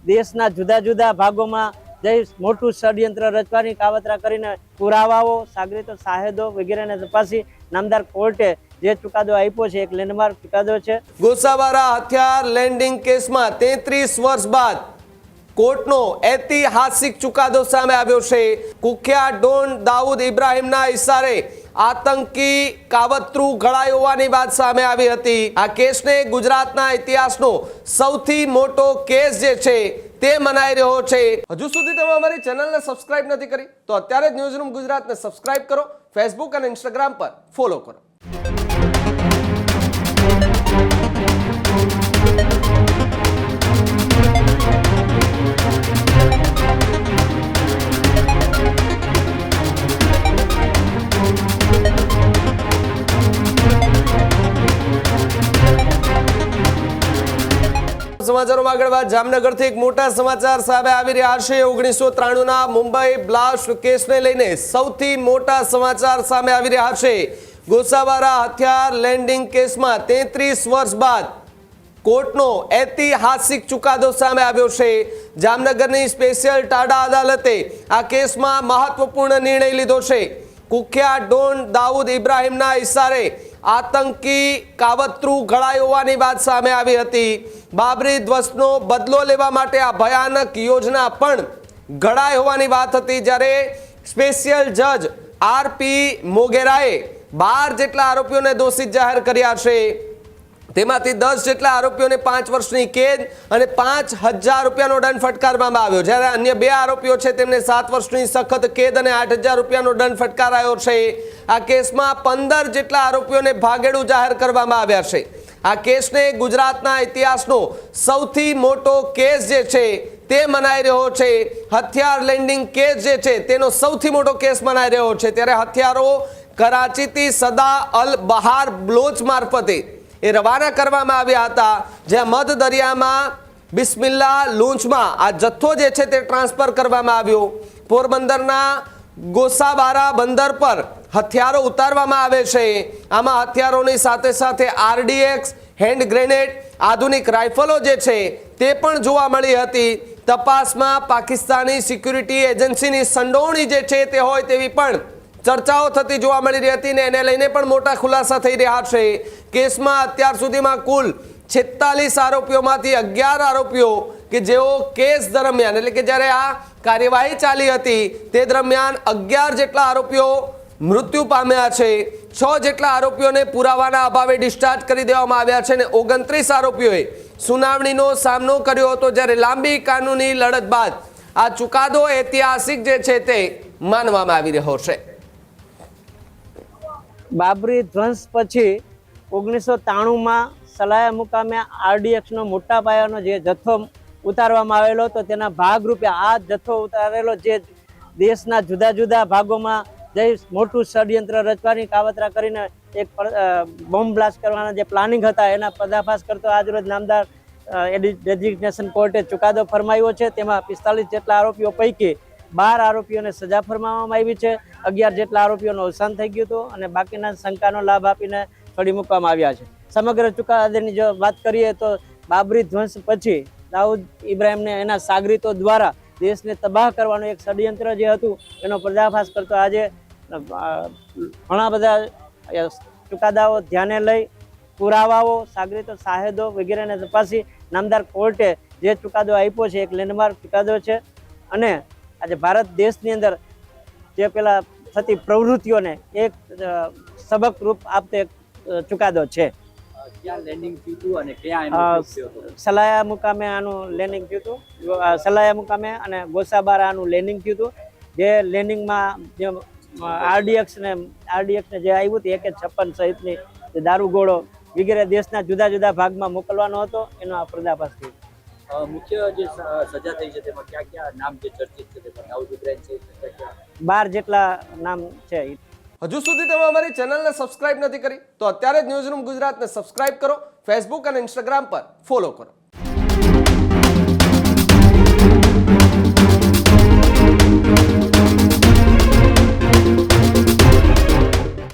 દેશના જુદા જુદા ભાગોમાં જઈ મોટું ષડયંત્ર રચવાની કાવતરા કરીને પુરાવાઓ, સાગરીતો, સાહેદો વગેરેને તપાસી નામદાર કોર્ટે જે ચુકાદો આપ્યો છે એક લેન્ડમાર્ક ચુકાદો છે। ગોસાવારા હથિયાર લેન્ડિંગ કેસમાં 33 વર્ષ બાદ કોર્ટનો ઐતિહાસિક ચુકાદો સામે આવ્યો છે। કુખ્યાત ડોન દાઉદ ઇબ્રાહિમના ઇશારે આતંકી કાવતરું ઘડાયું હોવાની વાત સામે આવી હતી। આ કેસને ગુજરાતના ઇતિહાસનો સૌથી મોટો કેસ જે છે તે મનાઈ રહ્યો છે। હજુ સુધી તમે અમારી ચેનલને સબસ્ક્રાઇબ નથી કરી તો અત્યારે જ ન્યૂઝરૂમ ગુજરાતને સબસ્ક્રાઇબ કરો, ફેસબુક અને ઇન્સ્ટાગ્રામ પર ફોલો કરો। સમાચારોમાં આગળ વાત જામનગરથી એક મોટા સમાચાર સામે આવી રહ્યા છે। 1993 ના મુંબઈ બ્લાસ્ટ કેસને લઈને સૌથી મોટા સમાચાર સામે આવી રહ્યા છે। ગોસાવારા હથિયાર લેન્ડિંગ કેસમાં 33 વર્ષ બાદ કોર્ટનો ઐતિહાસિક ચુકાદો સામે આવ્યો છે। જામનગરની સ્પેશિયલ ટાડા અદાલતે આ કેસમાં મહત્વપૂર્ણ નિર્ણય લીધો છે। કુખ્યાત ડોન દાઉદ ઇબ્રાહિમના ઇશારે આતંકી કાવતરું ઘડાયું હોવાની વાત સામે આવી હતી। બાબરી ધ્વસ્તનો બદલો લેવા માટે આ ભયાનક યોજના પણ ઘડાઈ હોવાની વાત હતી। જ્યારે સ્પેશિયલ જજ આરપી મોગેરાએ 12 જેટલા આરોપીઓને દોષિત જાહેર કર્યા છે। તેમાંથી 10 જેટલા આરોપીઓને 5 વર્ષની કેદ અને 5000 રૂપિયાનો દંડ ફટકારવામાં આવ્યો, જ્યારે અન્ય 2 આરોપીઓ છે તેમને 7 વર્ષની સખત કેદ અને 8000 રૂપિયાનો દંડ ફટકારાયો છે। આ કેસમાં 15 જેટલા આરોપીઓને ભાગેડુ જાહેર કરવામાં આવ્યા છે। આ કેસને ગુજરાતના ઇતિહાસનો સૌથી મોટો કેસ જે છે તે મનાઈ રહ્યો છે। હથિયાર લેન્ડિંગ કેસ જે છે તેનો સૌથી મોટો કેસ મનાઈ રહ્યો છે। ત્યારે હથિયારો કરાચીથી સદા અલ બહાર બ્લોચ મારફતે એ રવાના કરવામાં આવ્યા હતા, જ્યાં મધ દરિયામાં બિસ્મિલ્લા લોન્ચમાં આ જથ્થો જે છે તે ટ્રાન્સફર કરવામાં આવ્યો। પોરબંદરના ગોસાવારા બંદર પર હથિયારો ઉતારવામાં આવે છે। આમાં હથિયારોની સાથે સાથે આરડીએક્સ, હેન્ડ ગ્રેનેડ, આધુનિક રાઇફલો જે છે તે પણ જોવા મળી હતી। તપાસમાં પાકિસ્તાની સિક્યુરિટી એજન્સીની સંડોવણી જે છે તે હોય તેવી પણ ચર્ચાઓ થતી જોવા મળી રહી હતી ને એને લઈને પણ મોટા ખુલાસા થઈ રહ્યા છે। કેસમાં અત્યાર સુધીમાં કુલ 46 આરોપીઓમાંથી 11 આરોપીઓ કે જેઓ કેસ દરમિયાન એટલે કે જ્યારે આ કાર્યવાહી ચાલી હતી તે દરમિયાન 11 જેટલા આરોપીઓ મૃત્યુ પામ્યા છે। 6 જેટલા આરોપીઓને પુરાવાના અભાવે ડિસ્ચાર્જ કરી દેવામાં આવ્યા છે અને 29 આરોપીઓએ સુનાવણીનો સામનો કર્યો હતો, જ્યારે લાંબી કાનૂની લડત બાદ આ ચુકાદો ઐતિહાસિક જે છે તે માનવામાં આવી રહ્યો છે। બાબરી ધ્વંસ પછી 1993માં સલાયા મુકામે આરડીએક્સનો મોટા પાયાનો જે જથ્થો ઉતારવામાં આવેલો હતો તેના ભાગરૂપે આ જથ્થો ઉતારેલો જે દેશના જુદા જુદા ભાગોમાં જઈ મોટું ષડયંત્ર રચવાની કાવતરા કરીને એક બોમ્બ બ્લાસ્ટ કરવાના જે પ્લાનિંગ હતા એના પર્દાફાશ કરતો આજરોજ નામદાર ડેઝિગ્નેશન કોર્ટે ચુકાદો ફરમાવ્યો છે। તેમાં 45 જેટલા આરોપીઓ પૈકી 12 આરોપીઓને સજા ફરમાવવામાં આવી છે। 11 જેટલા આરોપીઓનું અવસાન થઈ ગયું હતું અને બાકીના શંકાનો લાભ આપીને છોડી મૂકવામાં આવ્યા છે। સમગ્ર ચુકાદાની જો વાત કરીએ તો બાબરી ધ્વંસ પછી દાઉદ ઇબ્રાહિમને એના સાગરીતો દ્વારા દેશને તબાહ કરવાનું એક ષડયંત્ર જે હતું એનો પર્દાફાશ કરતો આજે ઘણા બધા ચુકાદાઓ ધ્યાને લઈ પુરાવાઓ, સાગરીતો, સાહેદો વગેરેને તપાસી નામદાર કોર્ટે જે ચુકાદો આપ્યો છે એક લેન્ડમાર્ક ચુકાદો છે અને આજે ભારત દેશની અંદર જે પેલા થતી પ્રવૃત્તિઓને એક સબક રૂપ આપતો એક ચુકાદો છે। સલાયા મુકામે આનું લેન્ડિંગ થયું હતું, સલાયા મુકામે અને ગોસાબારા આનું લેન્ડિંગ થયું હતું। જે લેન્ડિંગમાં જે આરડીએક્સને જે આવ્યું હતું 156 સહિતની જે દારૂગોળો વગેરે દેશના જુદા જુદા ભાગમાં મોકલવાનો હતો એનો આ પર્દાફાશ થયો। મુખ્ય જે સજા થઈ છે તેમાં ક્યાં ક્યાં નામ જે ચર્ચિત છે તેમાં દાઉદ ઇબ્રાહિમ છે 12 જેટલા નામ છે। હજુ સુધી તમે અમારી ચેનલને સબસ્ક્રાઇબ નથી કરી તો અત્યારે જ ન્યૂઝરૂમ ગુજરાતને સબસ્ક્રાઇબ કરો, ફેસબુક અને ઇન્સ્ટાગ્રામ પર ફોલો કરો।